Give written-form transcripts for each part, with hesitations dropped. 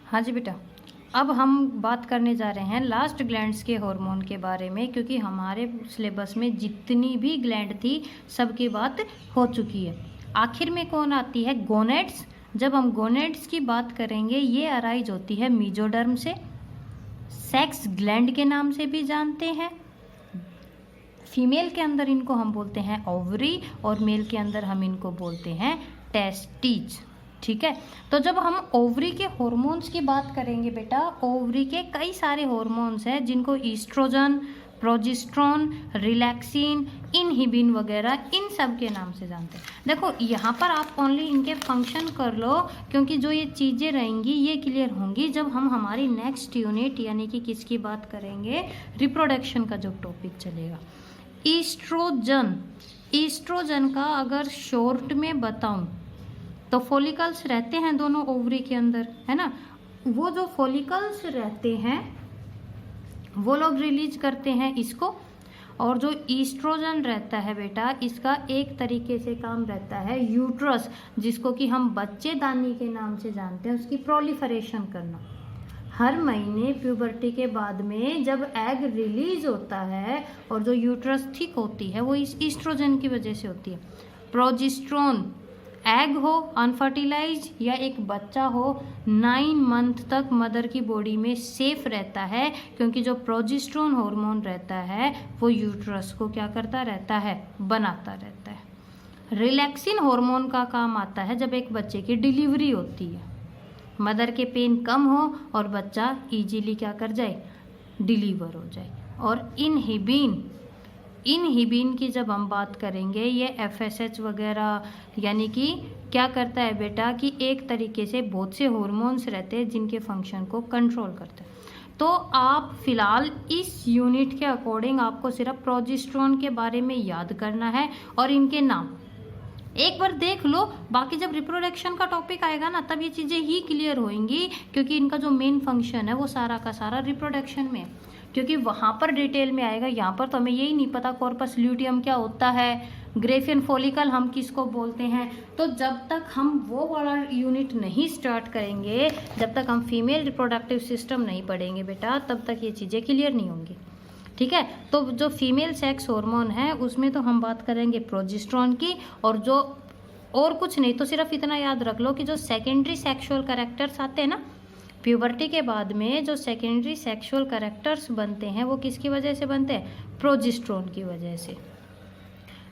हाँ जी बेटा, अब हम बात करने जा रहे हैं लास्ट ग्लैंड्स के हार्मोन के बारे में, क्योंकि हमारे सिलेबस में जितनी भी ग्लैंड थी सबकी बात हो चुकी है। आखिर में कौन आती है? गोनेड्स। जब हम गोनेड्स की बात करेंगे, ये अराइज होती है मीजोडर्म से। सेक्स ग्लैंड के नाम से भी जानते हैं। फीमेल के अंदर इनको हम बोलते हैं ओवरी, और मेल के अंदर हम इनको बोलते हैं टेस्टिज। ठीक है, तो जब हम ओवरी के हार्मोन्स की बात करेंगे बेटा, ओवरी के कई सारे हार्मोन्स हैं जिनको ईस्ट्रोजन, प्रोजेस्टेरोन, रिलैक्सिन, इनहिबिन वगैरह इन सब के नाम से जानते हैं। देखो यहाँ पर आप ओनली इनके फंक्शन कर लो, क्योंकि जो ये चीज़ें रहेंगी ये क्लियर होंगी जब हम हमारी नेक्स्ट यूनिट यानी कि किसकी बात करेंगे, रिप्रोडक्शन का जो टॉपिक चलेगा। ईस्ट्रोजन, ईस्ट्रोजन का अगर शॉर्ट में बताऊं तो फॉलिकल्स रहते हैं दोनों ओवरी के अंदर, है ना। वो जो फॉलिकल्स रहते हैं वो लोग रिलीज करते हैं इसको, और जो ईस्ट्रोजन रहता है बेटा, इसका एक तरीके से काम रहता है यूट्रस, जिसको कि हम बच्चेदानी के नाम से जानते हैं, उसकी प्रोलिफरेशन करना। हर महीने प्यूबर्टी के बाद में जब एग रिलीज होता है और जो यूट्रस थिक होती है वो इस ईस्ट्रोजन की वजह से होती है। प्रोजेस्टेरोन, एग हो अनफर्टिलाइज या एक बच्चा हो, 9 मंथ तक मदर की बॉडी में सेफ रहता है, क्योंकि जो प्रोजेस्टेरोन हार्मोन रहता है वो यूट्रस को क्या करता रहता है, बनाता रहता है। रिलैक्सिन हार्मोन का काम आता है जब एक बच्चे की डिलीवरी होती है, मदर के पेन कम हो और बच्चा इजीली क्या कर जाए, डिलीवर हो जाए। और इनहिबिन, इनहिबिन की जब हम बात करेंगे, ये एफएसएच वगैरह यानी कि क्या करता है बेटा कि एक तरीके से बहुत से हार्मोन्स रहते हैं जिनके फंक्शन को कंट्रोल करता है। तो आप फिलहाल इस यूनिट के अकॉर्डिंग आपको सिर्फ प्रोजेस्टेरोन के बारे में याद करना है और इनके नाम एक बार देख लो, बाकी जब रिप्रोडक्शन का टॉपिक आएगा ना तब ये चीज़ें ही क्लियर होंगी, क्योंकि इनका जो मेन फंक्शन है वो सारा का सारा रिप्रोडक्शन में है, क्योंकि वहाँ पर डिटेल में आएगा। यहाँ पर तो हमें यही नहीं पता कॉर्पस ल्यूटियम क्या होता है, ग्रेफियन फॉलिकल हम किसको बोलते हैं। तो जब तक हम वो वाला यूनिट नहीं स्टार्ट करेंगे, जब तक हम फीमेल रिप्रोडक्टिव सिस्टम नहीं पढ़ेंगे बेटा, तब तक ये चीज़ें क्लियर नहीं होंगी। ठीक है, तो जो फीमेल सेक्स हार्मोन है उसमें तो हम बात करेंगे प्रोजेस्टेरोन की, और जो और कुछ नहीं, तो सिर्फ इतना याद रख लो कि जो सेकेंडरी सेक्सुअल कैरेक्टर्स आते हैं ना प्यूबर्टी के बाद में, जो सेकेंडरी सेक्सुअल कैरेक्टर्स बनते हैं वो किसकी वजह से बनते हैं, प्रोजेस्टेरोन की वजह से।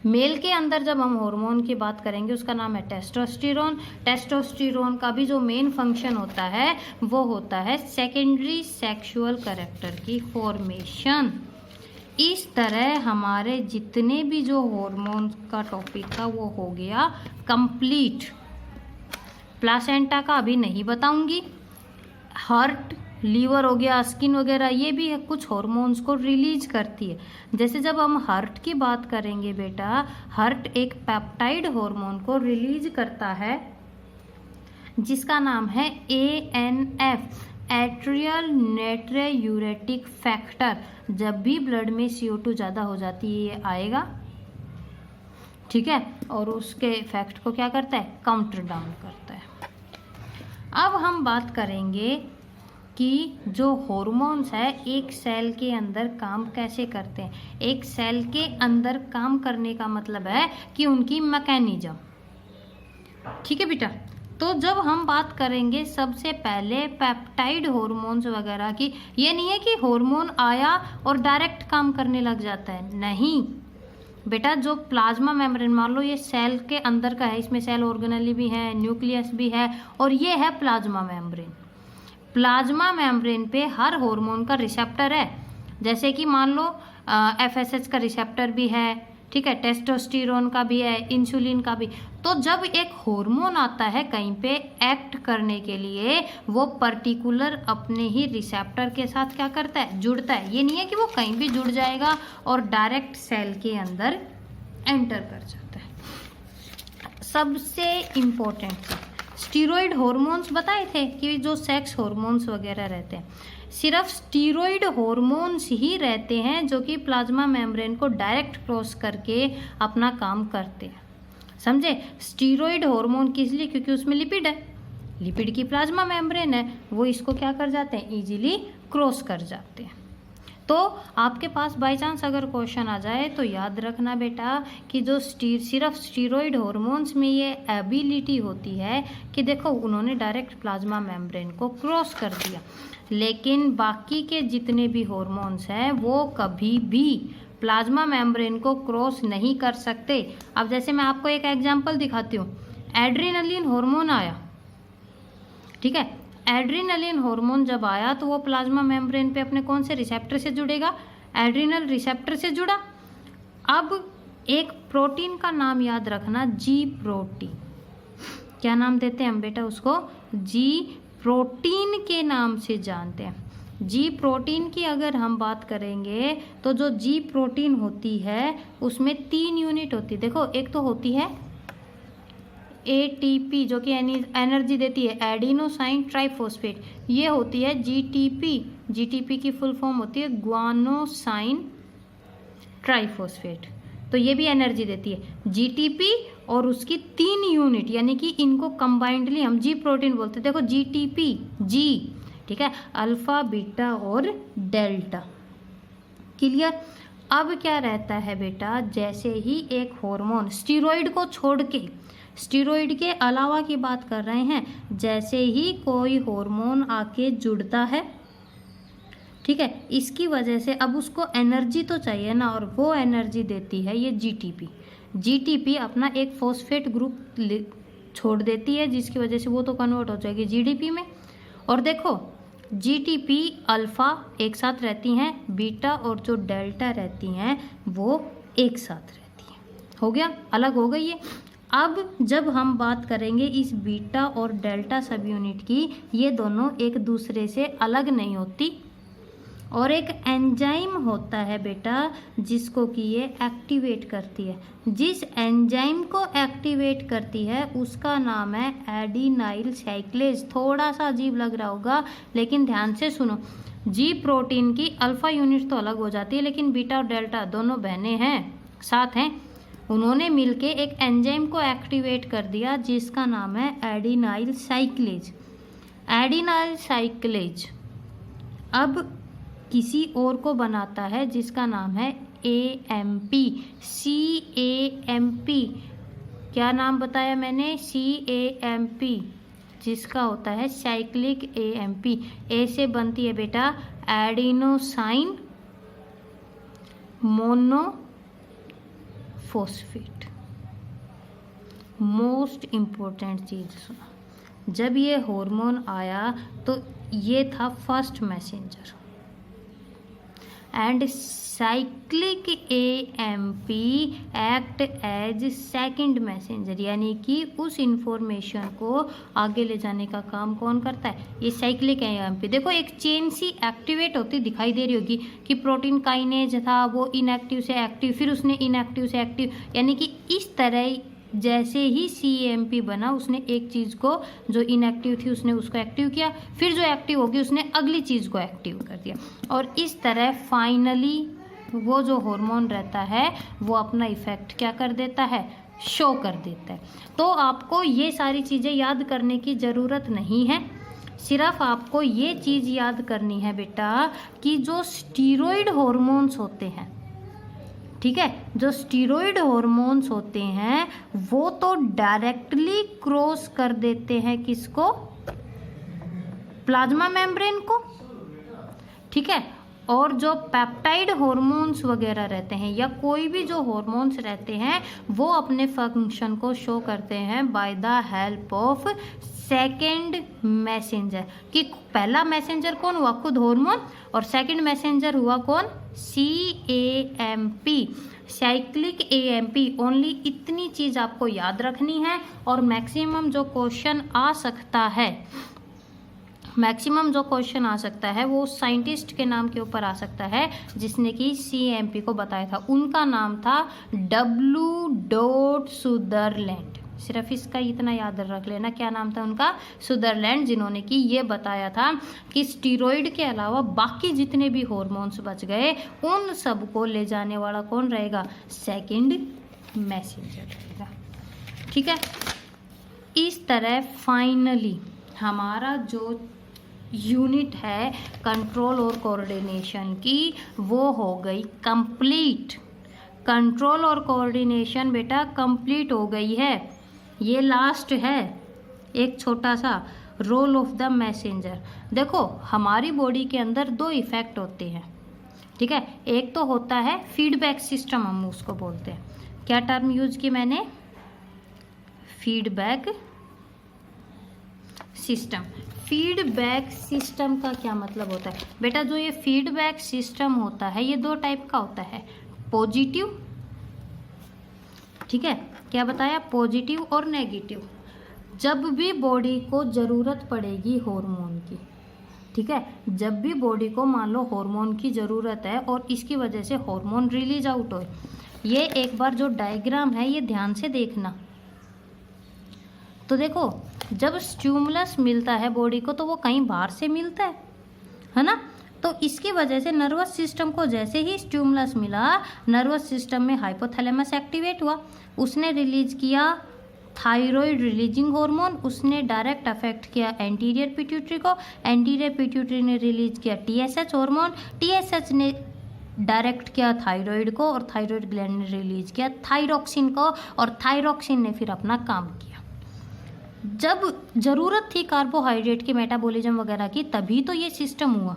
मेल के अंदर जब हम हार्मोन की बात करेंगे उसका नाम है टेस्टोस्टेरोन। टेस्टोस्टेरोन का भी जो मेन फंक्शन होता है वो होता है सेकेंडरी सेक्सुअल कैरेक्टर की फॉर्मेशन। इस तरह हमारे जितने भी जो हार्मोन का टॉपिक था वो हो गया कंप्लीट। प्लासेंटा का अभी नहीं बताऊंगी। हार्ट, लीवर हो गया, स्किन वगैरह, ये भी कुछ हार्मोन्स को रिलीज करती है। जैसे जब हम हार्ट की बात करेंगे बेटा, हार्ट एक पेप्टाइड हार्मोन को रिलीज करता है जिसका नाम है ANF, एट्रियल नाइट्रोयूरेटिक फैक्टर। जब भी ब्लड में CO2 ज़्यादा हो जाती है ये आएगा, ठीक है, और उसके इफेक्ट को क्या करता है, काउंटर डाउन करता है। अब हम बात करेंगे कि जो हॉर्मोन्स है एक सेल के अंदर काम कैसे करते हैं। एक सेल के अंदर काम करने का मतलब है कि उनकी मैकेनिज्म। ठीक है बेटा, तो जब हम बात करेंगे सबसे पहले पेप्टाइड हार्मोन्स वगैरह की, ये नहीं है कि हार्मोन आया और डायरेक्ट काम करने लग जाता है, नहीं बेटा। जो प्लाज्मा मेम्ब्रेन, मान लो ये सेल के अंदर का है, इसमें सेल ऑर्गेनेली भी है, न्यूक्लियस भी है, और ये है प्लाज्मा मेम्ब्रेन। प्लाज्मा मेम्ब्रेन पे हर हार्मोन का रिसेप्टर है, जैसे कि मान लो FSH का रिसेप्टर भी है, ठीक है, टेस्टोस्टेरोन का भी है, इंसुलिन का भी। तो जब एक हार्मोन आता है कहीं पे एक्ट करने के लिए, वो पर्टिकुलर अपने ही रिसेप्टर के साथ क्या करता है, जुड़ता है। ये नहीं है कि वो कहीं भी जुड़ जाएगा और डायरेक्ट सेल के अंदर एंटर कर जाता है। सबसे इम्पोर्टेंट स्टीरॉयड हार्मोन्स बताए थे कि जो सेक्स हार्मोन्स वगैरह रहते हैं, सिर्फ स्टीरॉयड हार्मोन्स ही रहते हैं जो कि प्लाज्मा मेम्ब्रेन को डायरेक्ट क्रॉस करके अपना काम करते हैं। समझे? स्टीरॉयड हार्मोन किस लिए? क्योंकि उसमें लिपिड है। लिपिड की प्लाज्मा मेम्ब्रेन है वो इसको क्या कर जाते हैं, इजीली क्रॉस कर जाते हैं। तो आपके पास बाय चांस अगर क्वेश्चन आ जाए तो याद रखना बेटा कि जो सिर्फ स्टीरॉयड हार्मोन्स में ये एबिलिटी होती है कि देखो उन्होंने डायरेक्ट प्लाज्मा मेम्ब्रेन को क्रॉस कर दिया, लेकिन बाकी के जितने भी हार्मोन्स हैं वो कभी भी प्लाज्मा मेम्ब्रेन को क्रॉस नहीं कर सकते। अब जैसे मैं आपको एक एग्जांपल दिखाती हूँ, एड्रेनलिन हार्मोन आया, ठीक है, एड्रेनलिन हार्मोन जब आया तो वो प्लाज्मा मेम्ब्रेन पे अपने कौन से रिसेप्टर से जुड़ेगा, एड्रिनल रिसेप्टर से जुड़ा। अब एक प्रोटीन का नाम याद रखना, जी प्रोटीन। क्या नाम देते हैं हम बेटा उसको, जी प्रोटीन के नाम से जानते हैं। जी प्रोटीन की अगर हम बात करेंगे तो जो जी प्रोटीन होती है उसमें 3 यूनिट होती है। देखो एक तो होती है ATP जो कि एनर्जी देती है, एडिनोसाइन ट्राइफॉस्फेट, ये होती है GTP। GTP की फुल फॉर्म होती है ग्वानोसाइन ट्राइफॉस्फेट, तो ये भी एनर्जी देती है। GTP और उसकी 3 यूनिट यानी कि इनको कंबाइंडली हम जी प्रोटीन बोलते हैं। देखो GTP जी, ठीक है, अल्फा बीटा और डेल्टा, क्लियर। अब क्या रहता है बेटा, जैसे ही एक हार्मोन स्टीरॉयड को छोड़ के, स्टीरॉयड के अलावा की बात कर रहे हैं, जैसे ही कोई हार्मोन आके जुड़ता है, ठीक है, इसकी वजह से अब उसको एनर्जी तो चाहिए ना, और वो एनर्जी देती है ये GTP। GTP अपना एक फॉस्फेट ग्रुप छोड़ देती है जिसकी वजह से वो तो कन्वर्ट हो जाएगी GDP में। और देखो GTP अल्फा एक साथ रहती हैं, बीटा और जो डेल्टा रहती हैं वो एक साथ रहती हैं। हो गया, अलग हो गई है। अब जब हम बात करेंगे इस बीटा और डेल्टा सब यूनिट की, ये दोनों एक दूसरे से अलग नहीं होती, और एक एंजाइम होता है बेटा जिसको कि ये एक्टिवेट करती है। जिस एंजाइम को एक्टिवेट करती है उसका नाम है एडिनाइल साइक्लेज। थोड़ा सा अजीब लग रहा होगा लेकिन ध्यान से सुनो, जी प्रोटीन की अल्फा यूनिट तो अलग हो जाती है, लेकिन बीटा और डेल्टा दोनों बहनें हैं, साथ हैं, उन्होंने मिलके एक एंजाइम को एक्टिवेट कर दिया जिसका नाम है एडिनाइल साइक्लेज। एडिनाइल साइक्लेज अब किसी और को बनाता है जिसका नाम है AMP, CAMP। क्या नाम बताया मैंने, CAMP, जिसका होता है साइक्लिक AMP। ए से बनती है बेटा एडिनोसाइन मोनोफॉस्फेट। मोस्ट इम्पोर्टेंट चीज़ सुना, जब ये हार्मोन आया तो ये था first messenger, and cyclic AMP act as second messenger, यानी कि उस इंफॉर्मेशन को आगे ले जाने का काम कौन करता है, ये साइक्लिक AMP। देखो एक चेन सी एक्टिवेट होती दिखाई दे रही होगी कि प्रोटीन काइनेज था वो इनएक्टिव से एक्टिव, फिर उसने इनएक्टिव से एक्टिव, यानी कि इस तरह जैसे ही CAMP बना उसने एक चीज़ को जो इनएक्टिव थी उसने उसको एक्टिव किया, फिर जो एक्टिव होगी उसने अगली चीज़ को एक्टिव कर दिया, और इस तरह फाइनली वो जो हार्मोन रहता है वो अपना इफेक्ट क्या कर देता है, शो कर देता है। तो आपको ये सारी चीज़ें याद करने की ज़रूरत नहीं है, सिर्फ आपको ये चीज़ याद करनी है बेटा कि जो स्टीरॉयड हार्मोन्स होते हैं, ठीक है, जो स्टीरॉयड हार्मोन्स होते हैं वो तो डायरेक्टली क्रॉस कर देते हैं किसको, प्लाज्मा मेम्ब्रेन को, ठीक है, और जो पेप्टाइड हार्मोन्स वगैरह रहते हैं या कोई भी जो हार्मोन्स रहते हैं वो अपने फंक्शन को शो करते हैं by the help of second messenger. कि पहला मैसेंजर कौन हुआ, खुद हार्मोन, और सेकेंड मैसेंजर हुआ कौन, CAMP, साइक्लिक AMP। ओनली इतनी चीज़ आपको याद रखनी है, और मैक्सिमम जो क्वेश्चन आ सकता है वो साइंटिस्ट के नाम के ऊपर आ सकता है जिसने कि CAMP को बताया था। उनका नाम था W. सुदरलैंड। सिर्फ इसका इतना याद रख लेना, क्या नाम था उनका, सुदरलैंड, जिन्होंने कि ये बताया था कि स्टीरॉयड के अलावा बाकी जितने भी हार्मोन्स बच गए उन सब को ले जाने वाला कौन रहेगा, सेकंड मैसेंजर रहेगा, ठीक है। इस तरह फाइनली हमारा जो यूनिट है कंट्रोल और कोऑर्डिनेशन की, वो हो गई कंप्लीट। कंट्रोल और कोऑर्डिनेशन बेटा कंप्लीट हो गई है। ये लास्ट है एक छोटा सा रोल ऑफ द मैसेंजर। देखो हमारी बॉडी के अंदर दो इफेक्ट होते हैं, ठीक है। एक तो होता है फीडबैक सिस्टम, हम उसको बोलते हैं। क्या टर्म यूज की मैंने? Feedback system. फीडबैक सिस्टम का क्या मतलब होता है बेटा? जो ये फीडबैक सिस्टम होता है ये दो टाइप का होता है, पॉजिटिव, ठीक है, क्या बताया, पॉजिटिव और नेगेटिव। जब भी बॉडी को ज़रूरत पड़ेगी हार्मोन की, ठीक है, जब भी बॉडी को मान लो हार्मोन की ज़रूरत है और इसकी वजह से हार्मोन रिलीज आउट हो, ये एक बार जो डायग्राम है ये ध्यान से देखना। तो देखो जब स्टिमुलस मिलता है बॉडी को तो वो कहीं बाहर से मिलता है ना। तो इसकी वजह से नर्वस सिस्टम को जैसे ही स्टिमुलस मिला, नर्वस सिस्टम में हाइपोथैलेमस एक्टिवेट हुआ, उसने रिलीज किया थायराइड रिलीजिंग हार्मोन, उसने डायरेक्ट अफेक्ट किया एंटीरियर पिट्यूटरी को, एंटीरियर पिट्यूटरी ने रिलीज किया टीएसएच हार्मोन, टीएसएच ने डायरेक्ट किया थायराइड को और थायराइड ग्लैंड ने रिलीज किया थायरोक्सिन को और थायरोक्सिन ने फिर अपना काम किया। जब ज़रूरत थी कार्बोहाइड्रेट के मेटाबॉलिज्म वगैरह की तभी तो ये सिस्टम हुआ।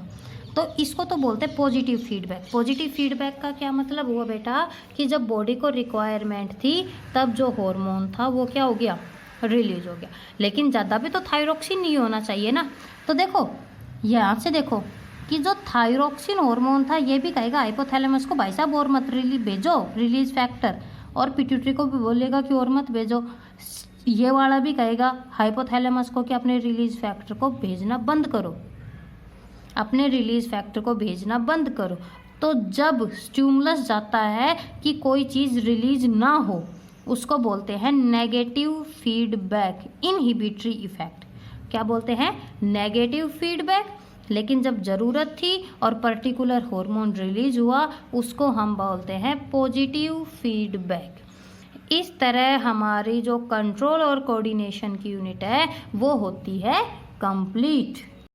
तो इसको तो बोलते हैं पॉजिटिव फीडबैक। पॉजिटिव फीडबैक का क्या मतलब हुआ बेटा कि जब बॉडी को रिक्वायरमेंट थी तब जो हार्मोन था वो क्या हो गया, रिलीज हो गया। लेकिन ज़्यादा भी तो थायरोक्सिन नहीं होना चाहिए ना। तो देखो यहाँ से देखो कि जो थायरोक्सिन हार्मोन था ये भी कहेगा हाइपोथैलेमस को भाई साहब और मत भेजो रिलीज फैक्टर, और पिट्यूटरी को भी बोलेगा कि और मत भेजो। ये वाला भी कहेगा हाइपोथैलेमस को कि अपने रिलीज फैक्टर को भेजना बंद करो, अपने रिलीज फैक्टर को भेजना बंद करो। तो जब स्टिमुलस जाता है कि कोई चीज़ रिलीज ना हो उसको बोलते हैं नेगेटिव फीडबैक इनहिबिटरी इफेक्ट। क्या बोलते हैं? Negative feedback. लेकिन जब ज़रूरत थी और पर्टिकुलर हार्मोन रिलीज हुआ उसको हम बोलते हैं पॉजिटिव फीडबैक। इस तरह हमारी जो कंट्रोल और कोऑर्डिनेशन की यूनिट है वो होती है कंप्लीट।